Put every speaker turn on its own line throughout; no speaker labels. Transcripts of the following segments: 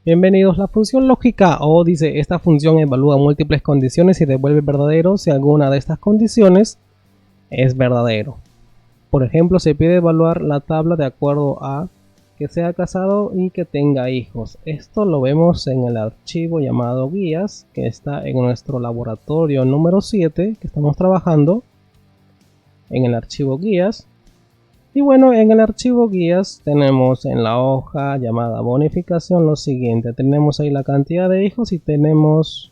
Bienvenidos. La función lógica O dice: esta función evalúa múltiples condiciones y devuelve verdadero si alguna de estas condiciones es verdadero. Por ejemplo, se pide evaluar la tabla de acuerdo a que sea casado y que tenga hijos. Esto lo vemos en el archivo llamado guías, que está en nuestro laboratorio número 7 que estamos trabajando en el archivo guías. Y bueno, en el archivo guías tenemos en la hoja llamada bonificación lo siguiente. Tenemos ahí la cantidad de hijos y tenemos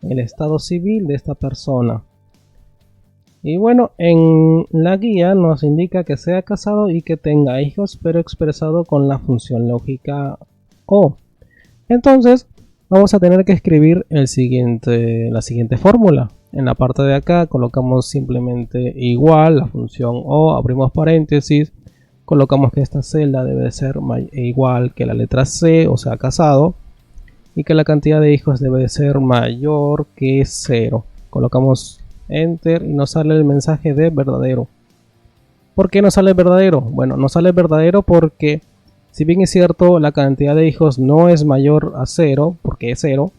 el estado civil de esta persona. Y bueno, en la guía nos indica que sea casado y que tenga hijos, pero expresado con la función lógica O. Entonces vamos a tener que escribir la siguiente fórmula. En la parte de acá colocamos simplemente igual la función O, abrimos paréntesis, colocamos que esta celda debe ser igual que la letra C, o sea casado, y que la cantidad de hijos debe ser mayor que 0. Colocamos Enter y nos sale el mensaje de verdadero. ¿Por qué nos sale verdadero? Bueno, nos sale verdadero porque si bien es cierto la cantidad de hijos no es mayor a 0, porque es 0,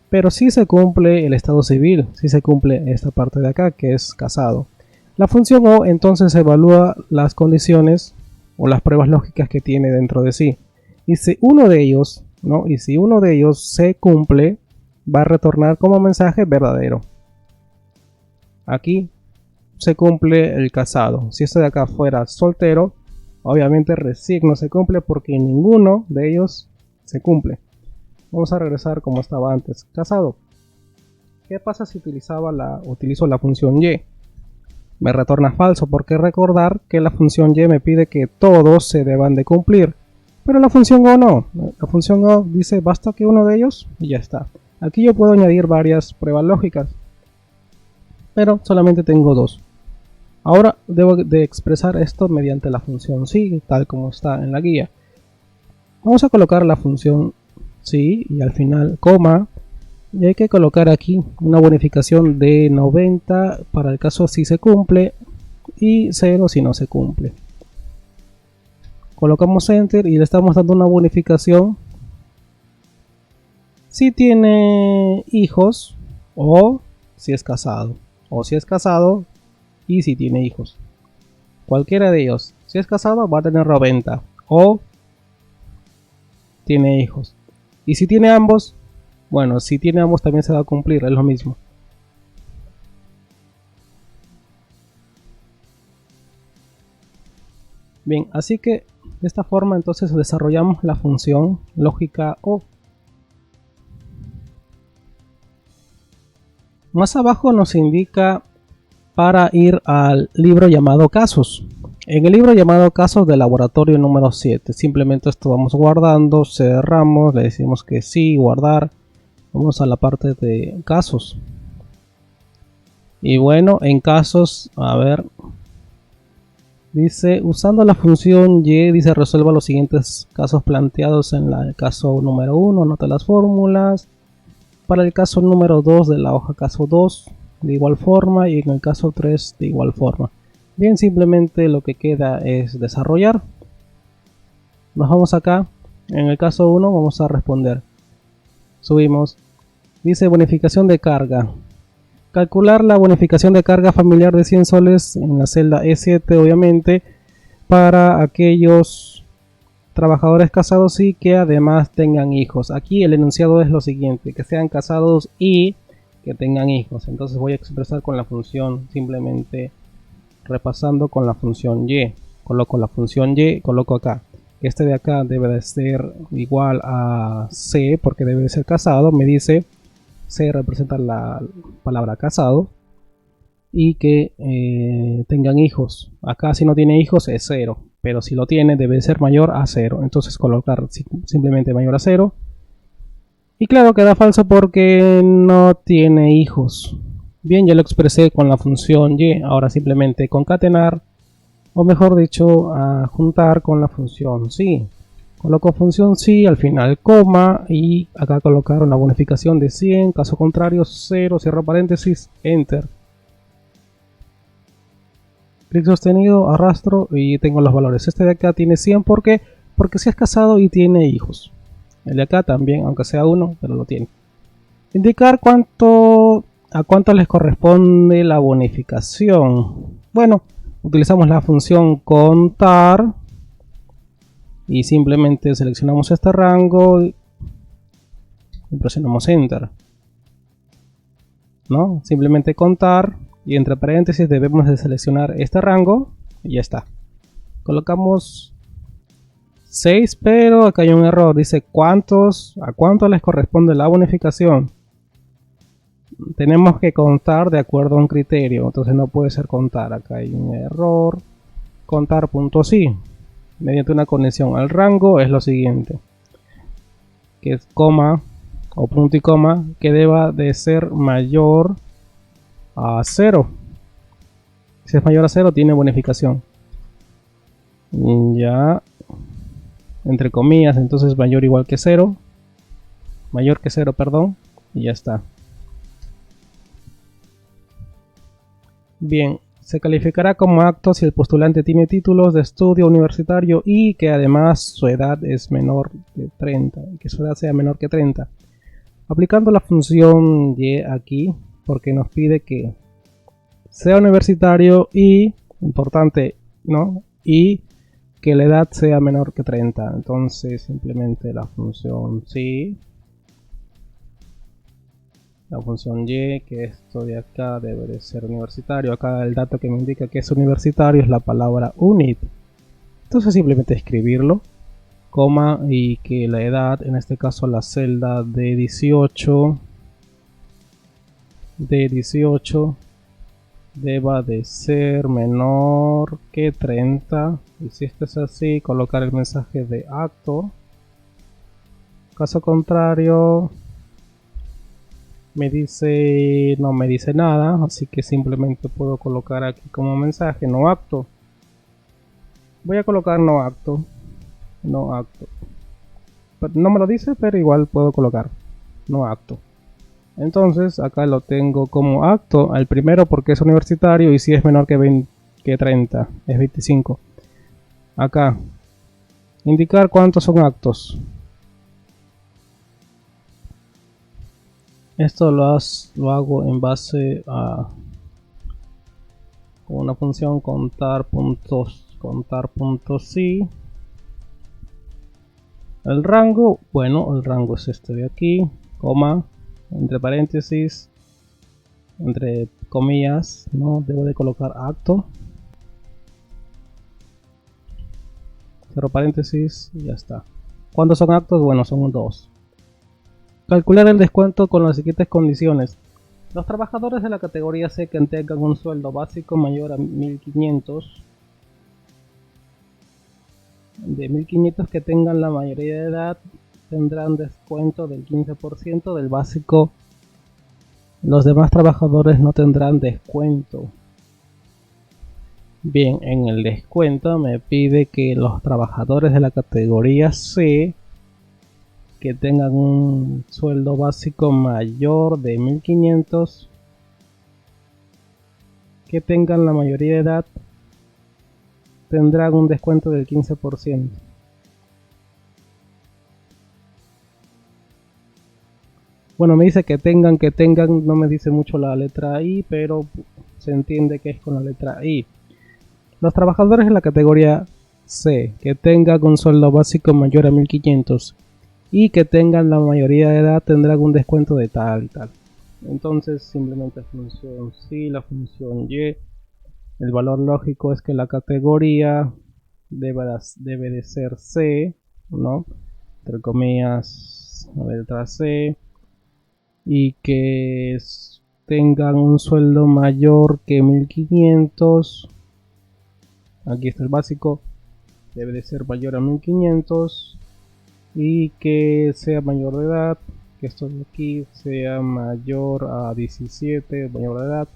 pero sí se cumple el estado civil, sí se cumple esta parte de acá que es casado. La función O entonces evalúa las condiciones o las pruebas lógicas que tiene dentro de sí. Y si uno de ellos, se cumple, va a retornar como mensaje verdadero. Aquí se cumple el casado. Si este de acá fuera soltero, obviamente recién no se cumple porque ninguno de ellos se cumple. Vamos a regresar como estaba antes. Casado. ¿Qué pasa si utilizo la función Y? Me retorna falso porque recordar que la función Y me pide que todos se deban de cumplir. Pero la función O no. La función O dice basta que uno de ellos y ya está. Aquí yo puedo añadir varias pruebas lógicas, pero solamente tengo 2. Ahora debo de expresar esto mediante la función sí, tal como está en la guía. Vamos a colocar la función sí y al final coma, y hay que colocar aquí una bonificación de 90 para el caso si se cumple y 0 si no se cumple. Colocamos Enter y le estamos dando una bonificación si tiene hijos o si es casado. O si es casado y si tiene hijos. Cualquiera de ellos. Si es casado va a tener 90 o tiene hijos. Y si tiene ambos, bueno, si tiene ambos también se va a cumplir, es lo mismo. Bien, así que de esta forma entonces desarrollamos la función lógica O. Más abajo nos indica para ir al libro llamado casos. En el libro llamado casos del laboratorio número 7, simplemente esto vamos guardando, cerramos, le decimos que sí, guardar. Vamos a la parte de casos. Y bueno, en casos, a ver, dice usando la función Y, dice resuelva los siguientes casos planteados en el caso número 1, anota las fórmulas. Para el caso número 2 de la hoja caso 2 de igual forma y en el caso 3 de igual forma. Bien, simplemente lo que queda es desarrollar. Nos vamos acá, en el caso 1 vamos a responder. Subimos, dice bonificación de carga. Calcular la bonificación de carga familiar de 100 soles en la celda E7 obviamente para aquellos trabajadores casados y que además tengan hijos. Aquí el enunciado es lo siguiente, que sean casados y que tengan hijos. Entonces voy a expresar con la función, simplemente repasando con la función Y. Coloco la función Y, coloco acá. Este de acá debe de ser igual a C porque debe de ser casado. Me dice C representa la palabra casado y que tengan hijos. Acá si no tiene hijos es 0. Pero si lo tiene debe ser mayor a 0. Entonces colocar simplemente mayor a 0. Y claro queda falso porque no tiene hijos. Bien, ya lo expresé con la función Y. Ahora simplemente concatenar, o mejor dicho, juntar con la función sí. Coloco función sí, al final coma, y acá colocar una bonificación de 100. Caso contrario 0, cierro paréntesis, Enter. Clic sostenido, arrastro y tengo los valores. Este de acá tiene 100 porque si es casado y tiene hijos. El de acá también, aunque sea 1, pero lo tiene. Indicar a cuánto les corresponde la bonificación. Bueno, utilizamos la función contar y simplemente seleccionamos este rango y presionamos enter, ¿no? Simplemente contar y entre paréntesis debemos de seleccionar este rango y ya está. Colocamos 6, pero acá hay un error, dice a cuánto les corresponde la bonificación. Tenemos que contar de acuerdo a un criterio, entonces no puede ser contar. Acá hay un error. Contar.sí mediante una conexión al rango es lo siguiente, que es coma o punto y coma, que deba de ser mayor a 0. Si es mayor a 0 tiene bonificación. Ya, entre comillas, entonces mayor o igual que 0, mayor que 0, perdón, y ya está. Bien, se calificará como acto si el postulante tiene títulos de estudio universitario y que además su edad es menor de 30, que su edad sea menor que 30. Aplicando la función y aquí, porque nos pide que sea universitario y, importante, ¿no? Y que la edad sea menor que 30. Entonces simplemente la función sí. La función y, que esto de acá debe de ser universitario. Acá el dato que me indica que es universitario es la palabra unit. Entonces simplemente escribirlo, coma, y que la edad, en este caso la celda de 18 deba de ser menor que 30. Y si esto es así, colocar el mensaje de acto. Caso contrario, no me dice nada, así que simplemente puedo colocar aquí como mensaje no acto. Voy a colocar no acto. Pero no me lo dice, pero igual puedo colocar no acto. Entonces acá lo tengo como acto al primero porque es universitario y si es menor que 30, es 25. Acá, indicar cuántos son actos. Esto lo hago en base a una función contar.sí. El rango, bueno, el rango es este de aquí, coma, entre paréntesis, entre comillas, no debo de colocar acto, cierro paréntesis y ya está. ¿Cuántos son actos? Bueno, son 2. Calcular el descuento con las siguientes condiciones. Los trabajadores de la categoría C que tengan un sueldo básico mayor a 1500, de 1500 que tengan la mayoría de edad, tendrán descuento del 15% del básico. Los demás trabajadores no tendrán descuento. Bien, en el descuento me pide que los trabajadores de la categoría C que tengan un sueldo básico mayor de 1500, que tengan la mayoría de edad, tendrán un descuento del 15%. Bueno, me dice que tengan, no me dice mucho la letra I, pero se entiende que es con la letra I. Los trabajadores de la categoría C que tengan un sueldo básico mayor a 1500 y que tengan la mayoría de edad tendrán un descuento de tal y tal. Entonces simplemente función sí, la función y, el valor lógico es que la categoría debe de ser C, ¿no? Entre comillas, la letra C, y que tengan un sueldo mayor que 1500. Aquí está el básico, debe de ser mayor a 1500 y que sea mayor de edad, que esto de aquí sea mayor a 17, mayor de edad.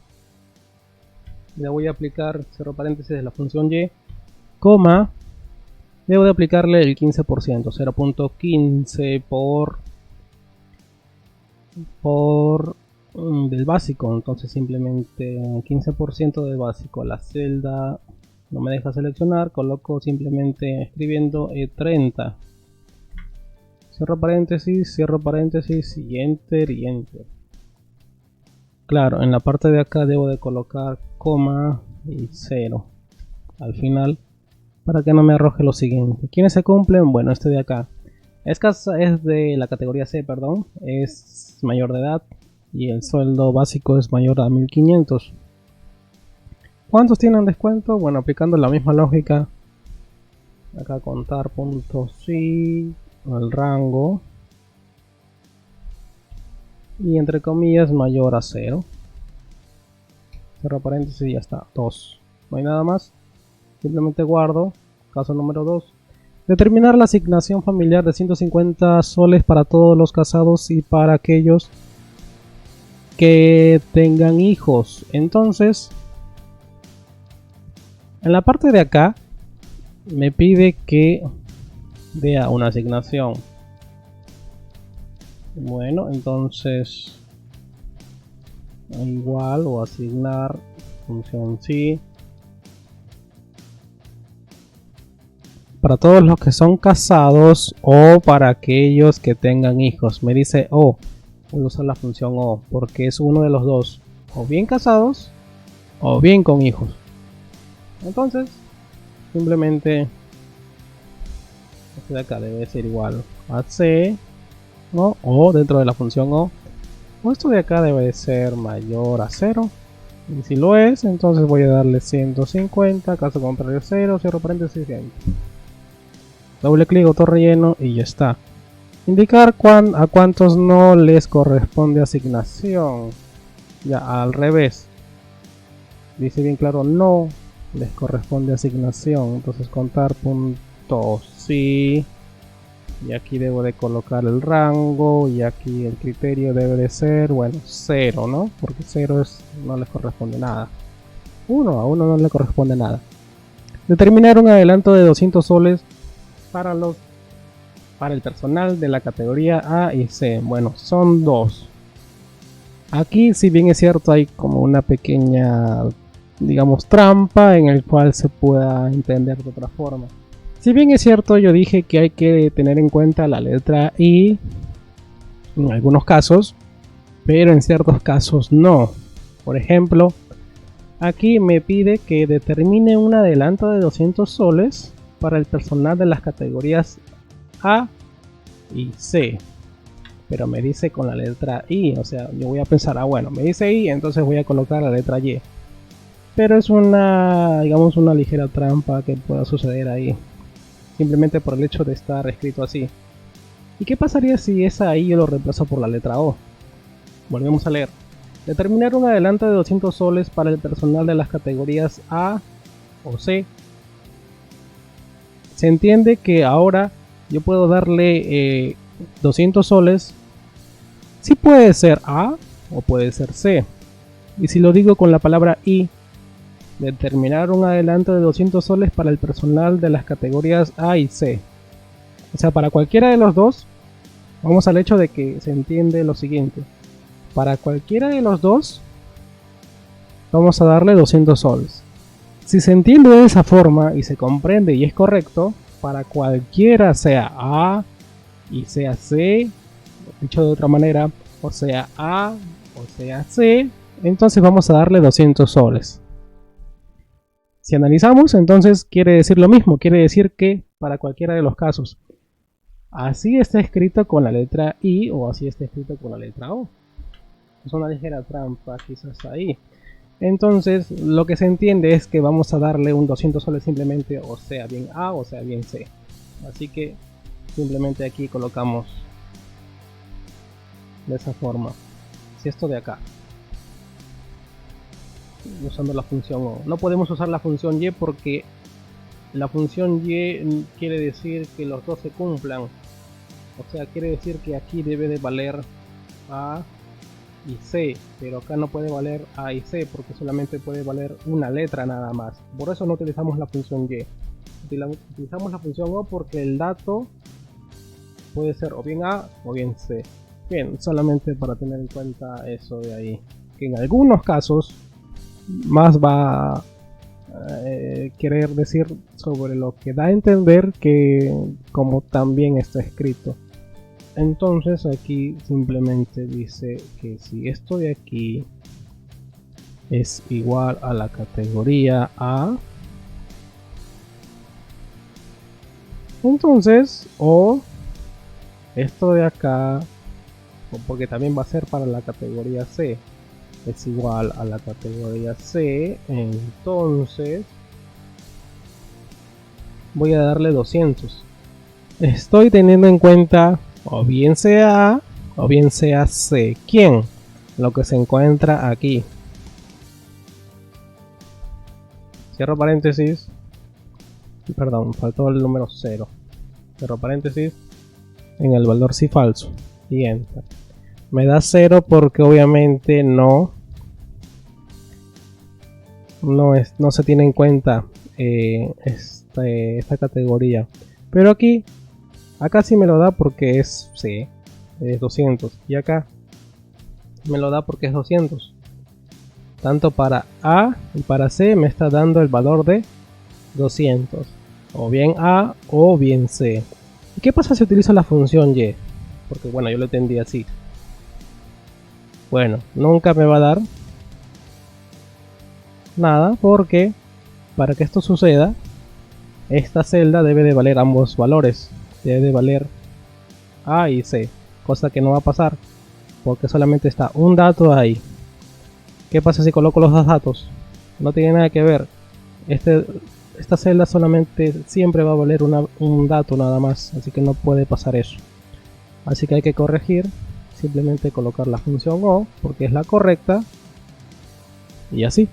Le voy a aplicar, cierro paréntesis de la función y, coma, debo de aplicarle el 15%, 0.15 por del básico, entonces simplemente 15% del básico. La celda no me deja seleccionar, coloco simplemente escribiendo 30. cierro paréntesis y enter y enter. Claro, en la parte de acá debo de colocar coma y 0 al final para que no me arroje lo siguiente. ¿Quiénes se cumplen? Bueno, este de acá es de la categoría C, perdón, es mayor de edad y el sueldo básico es mayor a 1500. ¿Cuántos tienen descuento? Bueno, aplicando la misma lógica, acá contar puntos sí, el rango y entre comillas mayor a 0. Cierro paréntesis y ya está, 2. No hay nada más. Simplemente guardo. Caso número 2. Determinar la asignación familiar de 150 soles para todos los casados y para aquellos que tengan hijos. Entonces, en la parte de acá me pide que vea una asignación. Bueno, entonces igual o asignar función sí para todos los que son casados o para aquellos que tengan hijos. Me dice o, voy a usar la función o porque es uno de los dos, o bien casados o bien con hijos. Entonces simplemente este de acá debe ser igual a C, ¿no? O dentro de la función o esto de acá debe ser mayor a 0 y si lo es entonces voy a darle 150, caso contrario 0, cierro paréntesis, doble clic, auto relleno y ya está. Indicar a cuántos no les corresponde asignación, ya al revés, dice bien claro no les corresponde asignación, entonces contar puntos sí. Y aquí debo de colocar el rango y aquí el criterio debe de ser, bueno, 0, ¿no? Porque 0 no les corresponde nada. 1 a 1 no le corresponde nada. Determinar un adelanto de 200 soles para el personal de la categoría A y C. Bueno, son 2. Aquí, si bien es cierto, hay como una pequeña, digamos, trampa en el cual se pueda entender de otra forma. Si bien es cierto, yo dije que hay que tener en cuenta la letra I en algunos casos, pero en ciertos casos no. Por ejemplo, aquí me pide que determine un adelanto de 200 soles para el personal de las categorías A y C. Pero me dice con la letra I, o sea, yo voy a pensar, bueno, me dice I, entonces voy a colocar la letra Y. Pero es una, digamos, una ligera trampa que pueda suceder ahí. Simplemente por el hecho de estar escrito así. ¿Y qué pasaría si esa I yo lo reemplazo por la letra O? Volvemos a leer. Determinar un adelanto de 200 soles para el personal de las categorías A o C. Se entiende que ahora yo puedo darle 200 soles. Sí puede ser A o puede ser C. Y si lo digo con la palabra I, determinar un adelanto de 200 soles para el personal de las categorías A y C. O sea, para cualquiera de los dos, vamos al hecho de que se entiende lo siguiente. Para cualquiera de los dos, vamos a darle 200 soles. Si se entiende de esa forma y se comprende y es correcto, para cualquiera sea A y sea C, dicho de otra manera, o sea A o sea C, entonces vamos a darle 200 soles. Si analizamos, entonces quiere decir lo mismo, quiere decir que para cualquiera de los casos, así está escrito con la letra I o así está escrito con la letra O. Es una ligera trampa quizás ahí. Entonces lo que se entiende es que vamos a darle un 200 soles simplemente, o sea bien A o sea bien C. Así que simplemente aquí colocamos de esa forma. Si esto de acá, usando la función O. No podemos usar la función Y porque la función Y quiere decir que los dos se cumplan. O sea, quiere decir que aquí debe de valer A y C, pero acá no puede valer A y C porque solamente puede valer una letra nada más. Por eso no utilizamos la función Y. Utilizamos la función O porque el dato puede ser o bien A o bien C. Bien, solamente para tener en cuenta eso de ahí. Que en algunos casos más va a querer decir sobre lo que da a entender que como también está escrito. Entonces aquí simplemente dice que si esto de aquí es igual a la categoría A, entonces, o esto de acá, porque también va a ser para la categoría C, es igual a la categoría C, entonces voy a darle 200. Estoy teniendo en cuenta o bien sea A o bien sea C. ¿Quién? Lo que se encuentra aquí. Cierro paréntesis. Perdón, faltó el número 0. Cierro paréntesis. En el valor sí falso. Y enter. Me da 0 porque obviamente no se tiene en cuenta esta categoría. Pero acá sí me lo da porque es C, es 200. Y acá me lo da porque es 200. Tanto para A y para C me está dando el valor de 200. O bien A o bien C. ¿Y qué pasa si utilizo la función y? Porque bueno, yo lo entendí así. Bueno, nunca me va a dar nada porque para que esto suceda, esta celda debe de valer ambos valores. Debe de valer A y C. Cosa que no va a pasar porque solamente está un dato ahí. ¿Qué pasa si coloco los dos datos? No tiene nada que ver. Esta celda solamente siempre va a valer un dato nada más, así que no puede pasar eso. Así que hay que corregir, simplemente colocar la función O porque es la correcta y así.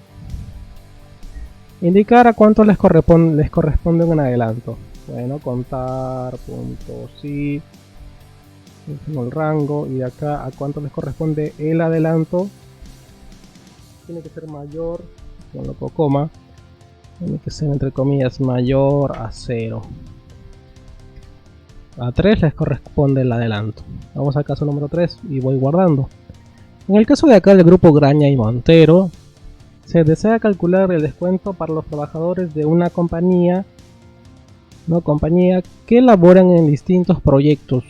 Indicar a cuánto les corresponde un adelanto. Bueno, contar, punto, sí, el rango, y de acá a cuánto les corresponde el adelanto. Tiene que ser mayor, coloco coma, tiene que ser entre comillas mayor a 0. A 3 les corresponde el adelanto. Vamos al caso número 3 y voy guardando. En el caso de acá del grupo Graña y Montero, se desea calcular el descuento para los trabajadores de una compañía que laboran en distintos proyectos.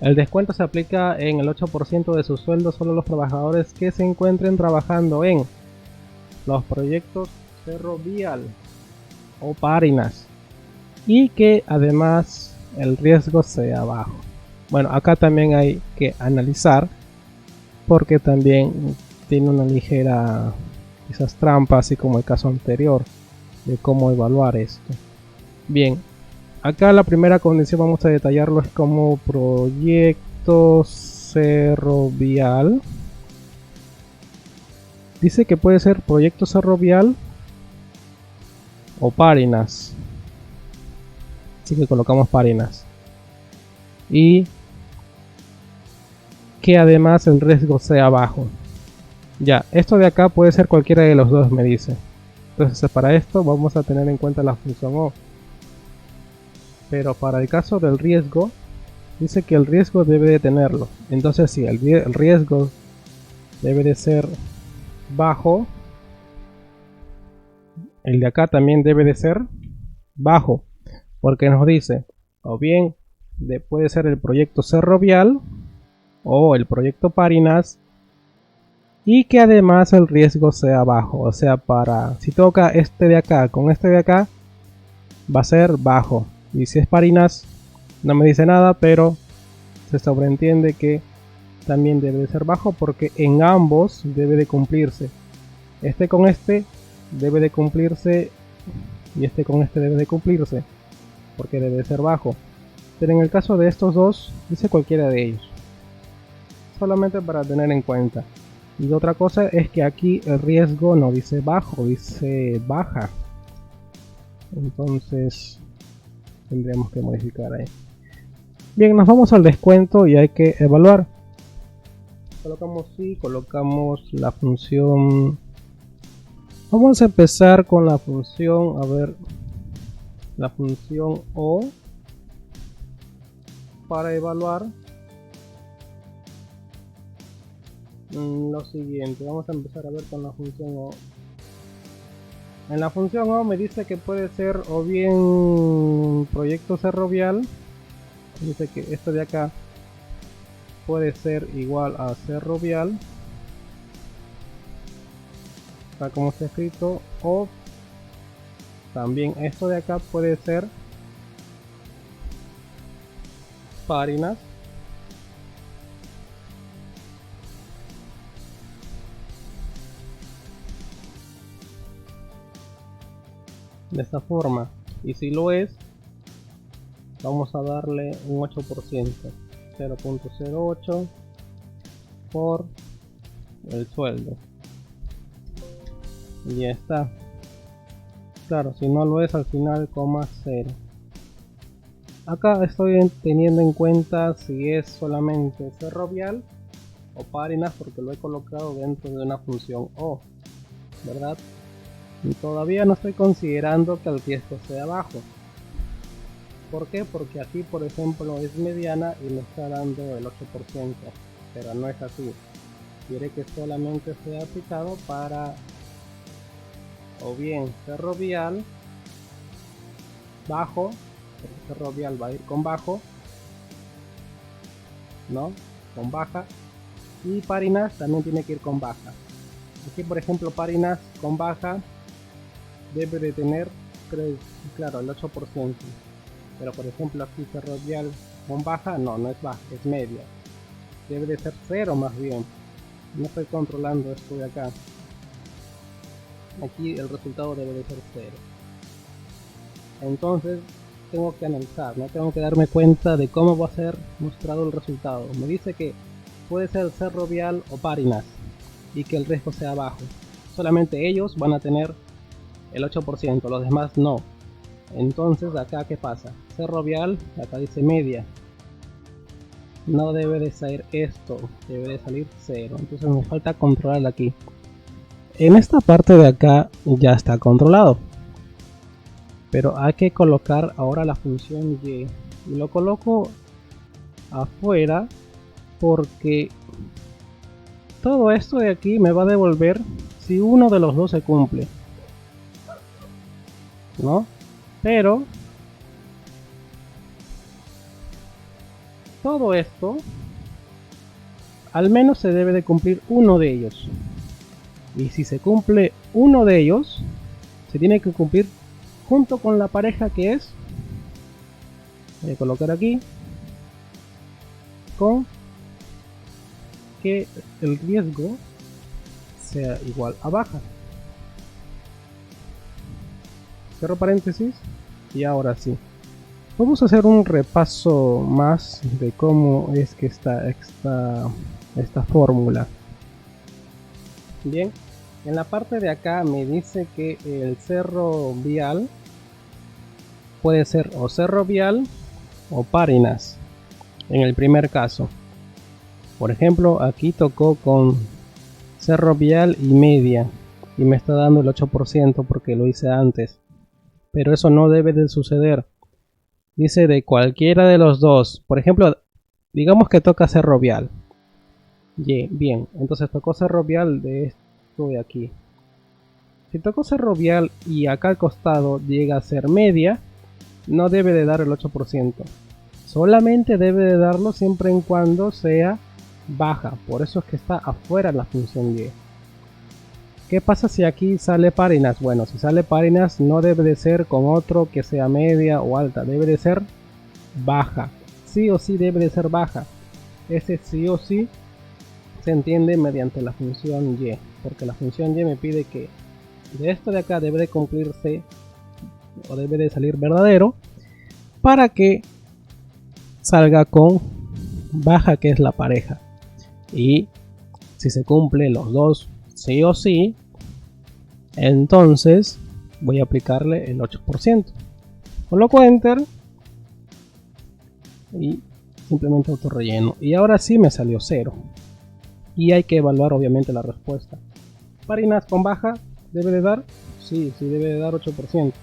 El descuento se aplica en el 8% de su sueldo solo a los trabajadores que se encuentren trabajando en los proyectos Ferrovial o Parinas y que además el riesgo sea bajo. Bueno, acá también hay que analizar porque también tiene una ligera quizás trampa, así como el caso anterior de cómo evaluar esto. Bien, acá la primera condición vamos a detallarlo, es como proyecto ferrovial. Dice que puede ser proyecto ferrovial o Parinas, así que colocamos Parinas. Y que además el riesgo sea bajo. Ya, esto de acá puede ser cualquiera de los dos, me dice. Entonces para esto vamos a tener en cuenta la función O. Pero para el caso del riesgo, dice que el riesgo debe de tenerlo. Entonces si el riesgo debe de ser bajo, el de acá también debe de ser bajo. Porque nos dice, o bien puede ser el proyecto Ferrovial o el proyecto Parinas, y que además el riesgo sea bajo. O sea, si toca este de acá con este de acá, va a ser bajo. Y si es Parinas, no me dice nada, pero se sobreentiende que también debe de ser bajo porque en ambos debe de cumplirse. Este con este debe de cumplirse y este con este debe de cumplirse porque debe de ser bajo. Pero en el caso de estos dos, dice cualquiera de ellos. Solamente para tener en cuenta. Y otra cosa es que aquí el riesgo no dice bajo, dice baja. Entonces tendremos que modificar ahí. Bien, nos vamos al descuento y hay que evaluar. Colocamos sí, colocamos la función. Vamos a empezar con la función, a ver, la función O para evaluar. Lo siguiente, vamos a empezar a ver con la función O. En la función O me dice que puede ser o bien proyecto ferrovial, dice que esto de acá puede ser igual a cerrovial, tal como está escrito, o también esto de acá puede ser párinas de esta forma, y si lo es, vamos a darle un 8%, 0.08 por el sueldo, y ya está. Claro, si no lo es, al final coma 0. Acá estoy teniendo en cuenta si es solamente cerrovial o párinas, porque lo he colocado dentro de una función O, ¿verdad? Y todavía no estoy considerando que el riesgo sea bajo. ¿Por qué? Porque aquí, por ejemplo, es mediana y me está dando el 8%, pero no es así. Quiere que solamente sea aplicado para o bien cerrovial bajo, porque cerrovial va a ir con bajo, ¿no? Con baja, y párinas también tiene que ir con baja. Aquí, por ejemplo, párinas con baja debe de tener, claro, el 8%, pero por ejemplo aquí cerrovial con baja, no es baja, es media, debe de ser 0 más bien. No estoy controlando esto de acá, aquí el resultado debe de ser 0. Entonces tengo que analizar, ¿no? Tengo que darme cuenta de cómo va a ser mostrado el resultado. Me dice que puede ser cerrovial o párinas y que el riesgo sea bajo. Solamente ellos van a tener el 8%, los demás no. Entonces acá, ¿qué pasa? Cerrovial, acá dice media, no debe de salir esto, debe de salir 0. Entonces me falta controlar aquí. En esta parte de acá ya está controlado, pero hay que colocar ahora la función y, y lo coloco afuera porque todo esto de aquí me va a devolver si uno de los dos se cumple, ¿no? Pero todo esto al menos se debe de cumplir uno de ellos, y si se cumple uno de ellos se tiene que cumplir junto con la pareja, que es, voy a colocar aquí, con que el riesgo sea igual a baja. Cierro paréntesis y ahora sí. Vamos a hacer un repaso más de cómo es que está esta fórmula. Bien, en la parte de acá me dice que el cerrovial puede ser o cerrovial o párinas en el primer caso. Por ejemplo, aquí tocó con cerrovial y media y me está dando el 8% porque lo hice antes, pero eso no debe de suceder. Dice de cualquiera de los dos. Por ejemplo, digamos que toca cerrovial. Bien, entonces tocó cerrovial de esto de aquí. Si tocó cerrovial y acá al costado llega a ser media, no debe de dar el 8%. Solamente debe de darlo siempre en cuando sea baja. Por eso es que está afuera la función y. ¿Qué pasa si aquí sale párinas? Bueno, si sale párinas no debe de ser con otro que sea media o alta, debe de ser baja. Sí o sí debe de ser baja. Ese sí o sí se entiende mediante la función y, porque la función y me pide que de esto de acá debe de cumplirse o debe de salir verdadero para que salga con baja, que es la pareja. Y si se cumple los dos sí o sí, entonces voy a aplicarle el 8%. Coloco enter y simplemente auto relleno, y ahora sí me salió 0 y hay que evaluar obviamente la respuesta. Párinas con baja debe de dar, sí debe de dar 8%.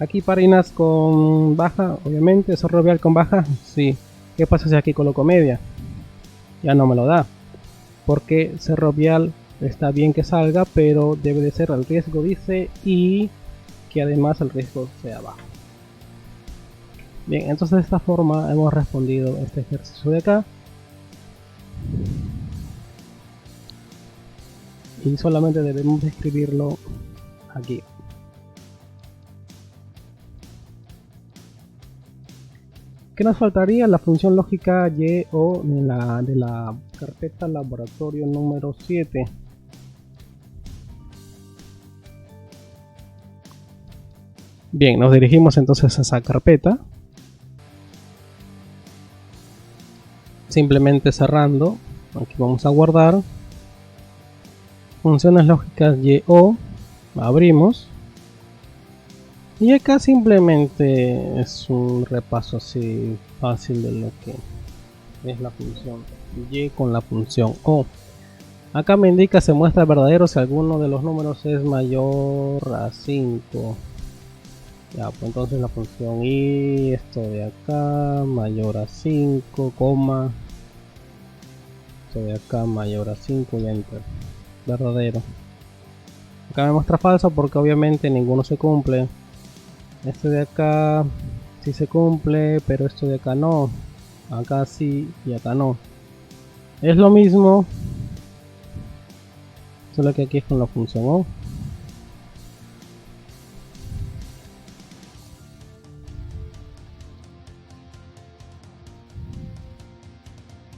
Aquí párinas con baja, obviamente. Cerrovial con baja, sí. ¿Qué pasa si aquí coloco media? Ya no me lo da, porque cerrovial está bien que salga, pero debe de ser al riesgo, dice, y que además el riesgo sea bajo. Bien, entonces de esta forma hemos respondido este ejercicio de acá. Y solamente debemos escribirlo aquí. ¿Qué nos faltaría? La función lógica y o de la carpeta laboratorio número 7. Bien, nos dirigimos entonces a esa carpeta. Simplemente cerrando, aquí vamos a guardar. Funciones lógicas y o, abrimos. Y acá simplemente es un repaso así fácil de lo que es la función y con la función o. Acá me indica se muestra verdadero si alguno de los números es mayor a 5. Ya, pues entonces la función y, esto de acá, mayor a 5, coma, esto de acá mayor a 5 y enter. Verdadero. Acá me muestra falso porque obviamente ninguno se cumple. Este de acá sí se cumple, pero esto de acá no. Acá sí y acá no. Es lo mismo, solo que aquí es con la función o.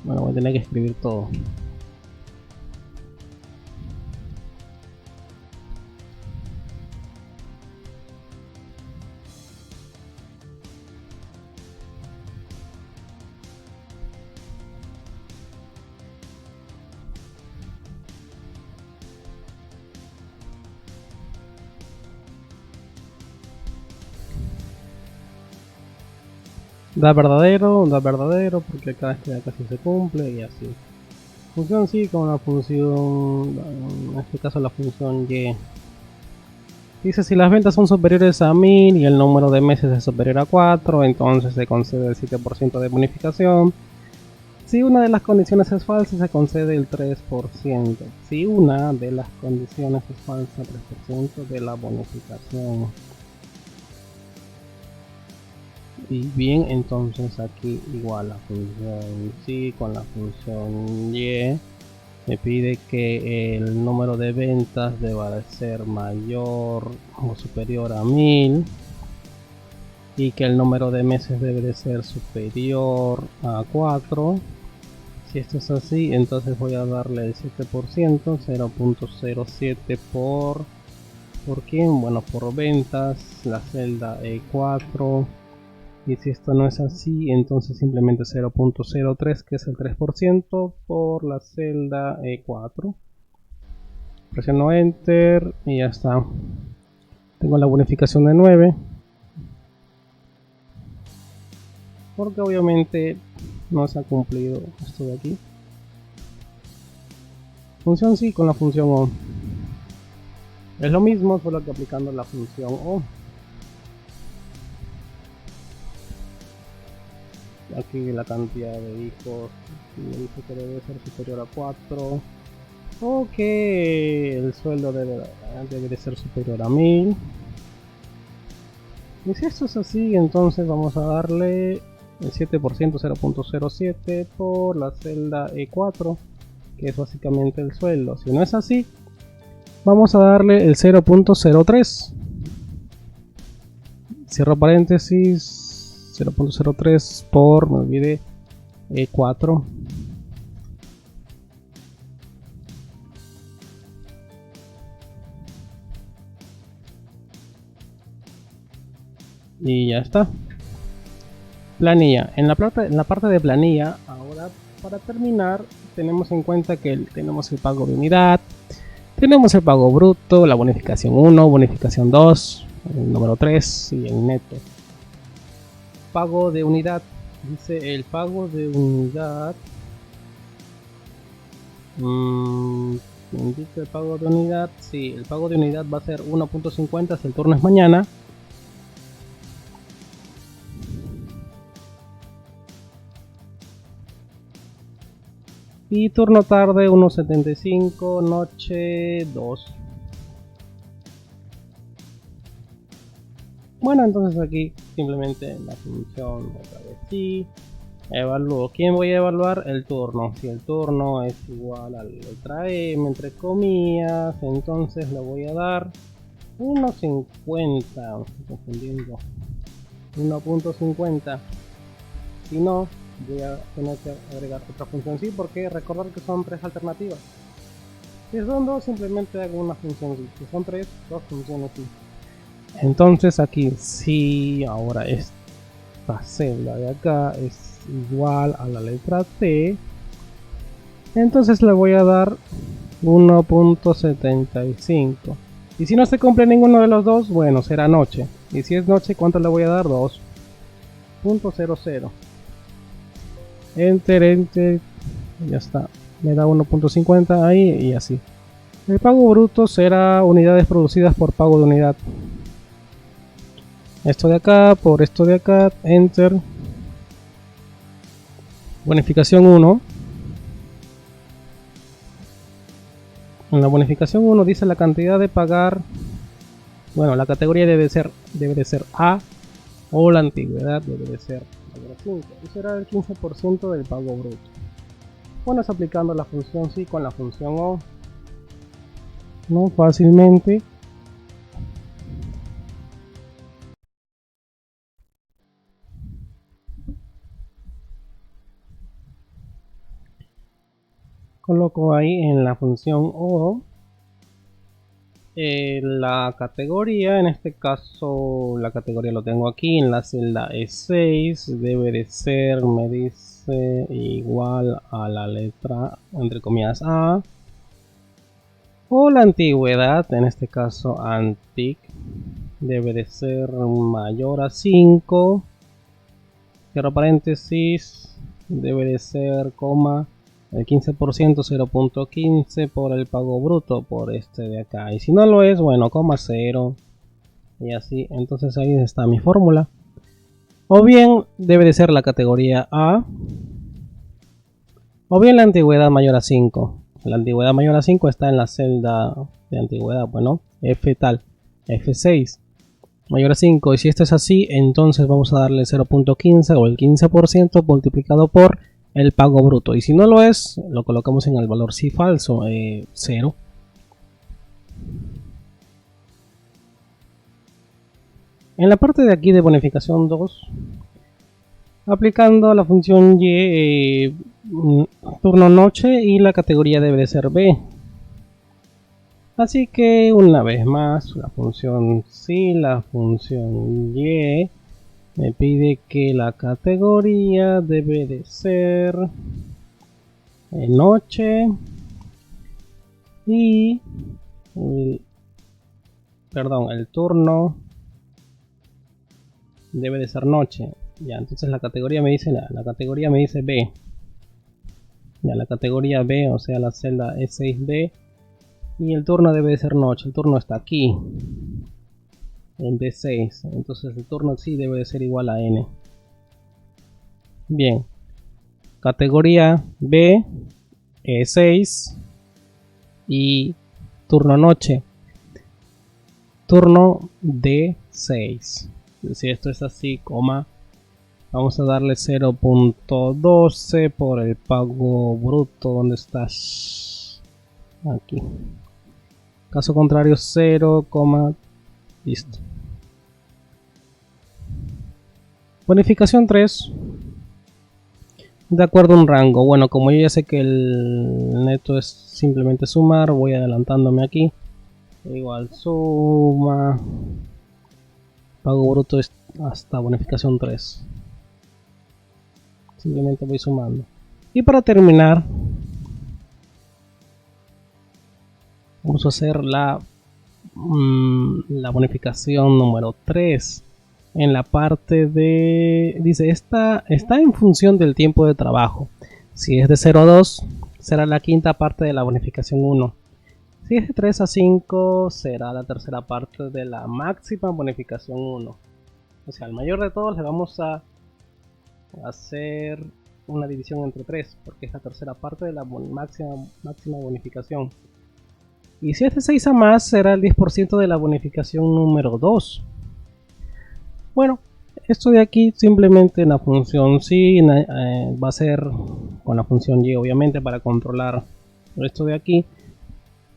Bueno, voy a tener que escribir todo. Da verdadero, porque acá este de acá sí se cumple y así. Función sí con la función, en este caso la función y. Dice si las ventas son superiores a 1000 y el número de meses es superior a 4, entonces se concede el 7% de bonificación. Si una de las condiciones es falsa, se concede el 3%. Si una de las condiciones es falsa, 3% de la bonificación. Y bien, entonces aquí igual la función sí con la función y me pide que el número de ventas deba de ser mayor o superior a 1000 y que el número de meses debe de ser superior a 4. Si esto es así, entonces voy a darle el 7%, 0.07 ¿por quién? Bueno, por ventas, la celda E4. Y si esto no es así, entonces simplemente 0.03, que es el 3% por la celda E4. Presiono Enter y ya está. Tengo la bonificación de 9. Porque obviamente no se ha cumplido esto de aquí. Función sí con la función o. Es lo mismo, solo que aplicando la función o. Aquí la cantidad de hijos me dice que debe ser superior a 4. O que el sueldo debe de ser superior a 1000. Y si esto es así, entonces vamos a darle el 7%, 0.07 por la celda E4, que es básicamente el sueldo. Si no es así, vamos a darle el 0.03. Cierro paréntesis. 0.03 por, me olvidé, E4. Y ya está. Planilla. En la parte de planilla, ahora para terminar, tenemos en cuenta que tenemos el pago de unidad, tenemos el pago bruto, la bonificación 1, bonificación 2, el número 3 y el neto. Pago de unidad. Dice el pago de unidad. Indica el pago de unidad. Sí, el pago de unidad va a ser 1.50 si el turno es mañana. Y turno tarde 1.75, noche 2. Bueno, entonces aquí simplemente la función otra vez sí. Evalúo. ¿Quién voy a evaluar? El turno. Si el turno es igual a la letra M, entre comillas, entonces le voy a dar 1.50. 1.50. Si no, voy a tener que agregar otra función sí, porque recordar que son tres alternativas. Si son dos, simplemente hago una función sí. Si son tres, dos funciones sí. Entonces aquí sí, ahora esta celda de acá es igual a la letra T, entonces le voy a dar 1.75. y si no se cumple ninguno de los dos, bueno, será noche. Y si es noche, ¿cuánto le voy a dar? 2.00. Enter, ya está, me da 1.50 ahí y así. El pago bruto será unidades producidas por pago de unidad. Esto de acá por esto de acá, enter. Bonificación 1. En la bonificación 1 dice la cantidad de pagar. Bueno, la categoría debe de ser A, o la antigüedad debe de ser 5. Y será el 15% del pago bruto. Bueno, es aplicando la función sí con la función O. No fácilmente. Coloco ahí en la función O la categoría. En este caso la categoría lo tengo aquí en la celda E6. Debe de ser, me dice, igual a la letra entre comillas A, o la antigüedad, en este caso antic, debe de ser mayor a 5, cierro paréntesis, debe de ser coma el 15%, 0.15 por el pago bruto, por este de acá. Y si no lo es, bueno, coma 0. Y así, entonces ahí está mi fórmula. O bien debe de ser la categoría A, o bien la antigüedad mayor a 5. La antigüedad mayor a 5 está en la celda de antigüedad, bueno, F tal, F6. Mayor a 5, y si esto es así, entonces vamos a darle 0.15 o el 15% multiplicado por el pago bruto, y si no lo es, lo colocamos en el valor sí falso, 0. En la parte de aquí de bonificación 2, aplicando la función Y, turno noche, y la categoría debe de ser B. Así que una vez más, la función sí, la función Y me pide que la categoría debe de ser noche y el turno debe de ser noche. Ya, entonces la categoría me dice la categoría me dice B. Ya, la categoría B, o sea la celda E6B, y el turno debe de ser noche. El turno está aquí en D6, entonces el turno sí debe de ser igual a N. Bien, categoría B, E6 y turno noche, turno D6. Si esto es así, coma, vamos a darle 0.12 por el pago bruto. ¿Dónde estás? Aquí. Caso contrario 0, listo. Bonificación 3. De acuerdo a un rango. Bueno, como yo ya sé que el neto es simplemente sumar, voy adelantándome aquí. Igual suma. Pago bruto es hasta bonificación 3. Simplemente voy sumando. Y para terminar, vamos a hacer la bonificación número 3. En la parte de, dice, está en función del tiempo de trabajo. Si es de 0 a 2, será la quinta parte de la bonificación 1. Si es de 3 a 5, será la tercera parte de la máxima bonificación 1. O sea, al mayor de todos le vamos a hacer una división entre 3, porque es la tercera parte de la máxima bonificación. Y si es de 6 a más, será el 10% de la bonificación número 2. Bueno, Esto de aquí simplemente la función sí va a ser con la función y obviamente para controlar esto de aquí.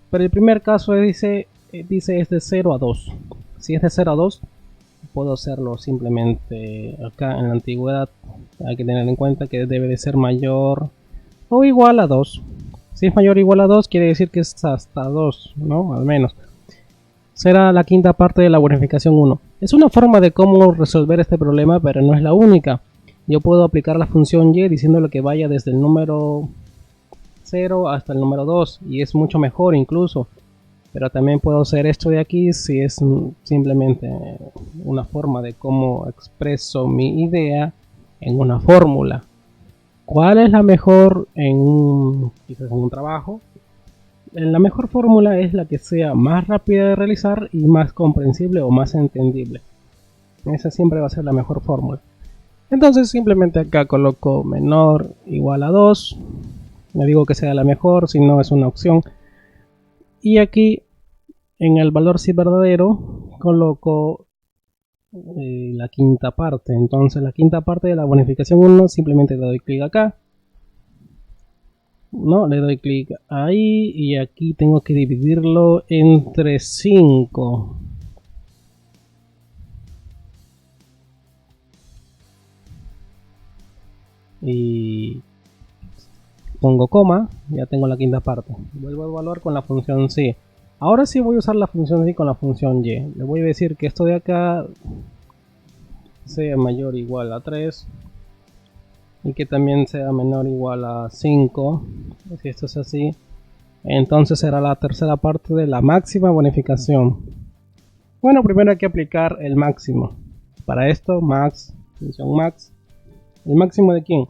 Pero el primer caso dice es de 0 a 2. Si es de 0 a 2 puedo hacerlo simplemente acá en la antigüedad. Hay que tener en cuenta que debe de ser mayor o igual a 2. Si es mayor o igual a 2 quiere decir que es hasta 2, ¿no? Al menos. Será la quinta parte de la bonificación 1. Es una forma de cómo resolver este problema, pero no es la única. Yo puedo aplicar la función y diciéndole que vaya desde el número 0 hasta el número 2 y es mucho mejor incluso. Pero también puedo hacer esto de aquí si es simplemente una forma de cómo expreso mi idea en una fórmula. ¿Cuál es la mejor quizás en un trabajo? La mejor fórmula es la que sea más rápida de realizar y más comprensible o más entendible. Esa siempre va a ser la mejor fórmula. Entonces simplemente acá coloco menor igual a 2. No digo que sea la mejor, sino es una opción. Y aquí en el valor si verdadero coloco la quinta parte. Entonces la quinta parte de la bonificación 1 simplemente le doy clic acá. No, le doy clic ahí y aquí tengo que dividirlo entre 5. Y pongo coma, ya tengo la quinta parte. Vuelvo a evaluar con la función si. Ahora sí voy a usar la función si con la función y. Le voy a decir que esto de acá sea mayor o igual a 3. Y que también sea menor o igual a 5. Si esto es así, entonces será la tercera parte de la máxima bonificación. Bueno, primero hay que aplicar el máximo. Para esto, max, función max. ¿El máximo de quién?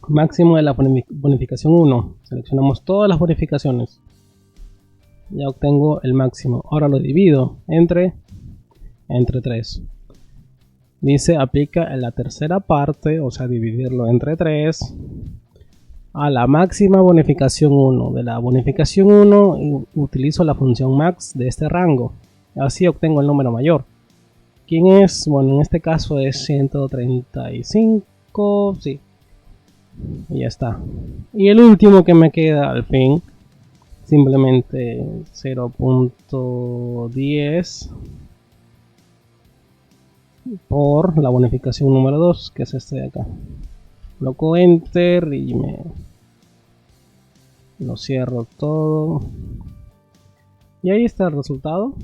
Máximo de la bonificación 1. Seleccionamos todas las bonificaciones. Ya obtengo el máximo. Ahora lo divido entre 3. Dice aplica en la tercera parte, o sea, dividirlo entre 3 a la máxima bonificación 1. De la bonificación 1 utilizo la función max de este rango. Así obtengo el número mayor. ¿Quién es? Bueno, en este caso es 135. Sí. Y ya está. Y el último que me queda al fin, simplemente 0.10 por la bonificación número 2, que es este de acá. Coloco enter y lo cierro todo. Y ahí está el resultado.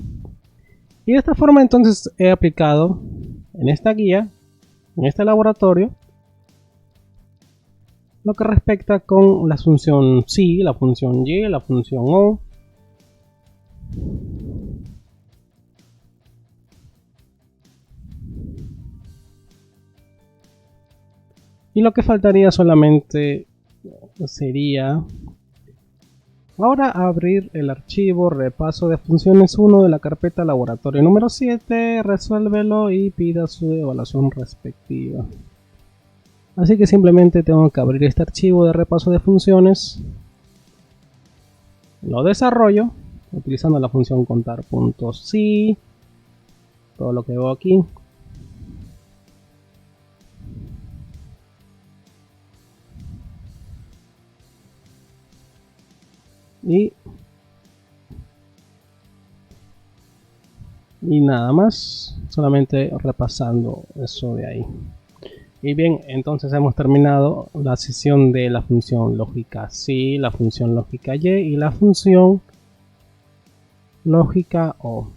Y de esta forma entonces he aplicado en esta guía, en este laboratorio, lo que respecta con la función si, la función y, la función o. Y lo que faltaría solamente sería ahora abrir el archivo repaso de funciones 1 de la carpeta laboratorio número 7, resuélvelo y pida su evaluación respectiva. Así que simplemente tengo que abrir este archivo de repaso de funciones, lo desarrollo utilizando la función contar.si, todo lo que veo aquí. Y nada más, solamente repasando eso de ahí. Y bien, entonces hemos terminado la sesión de la función lógica si, la función lógica y la función lógica o.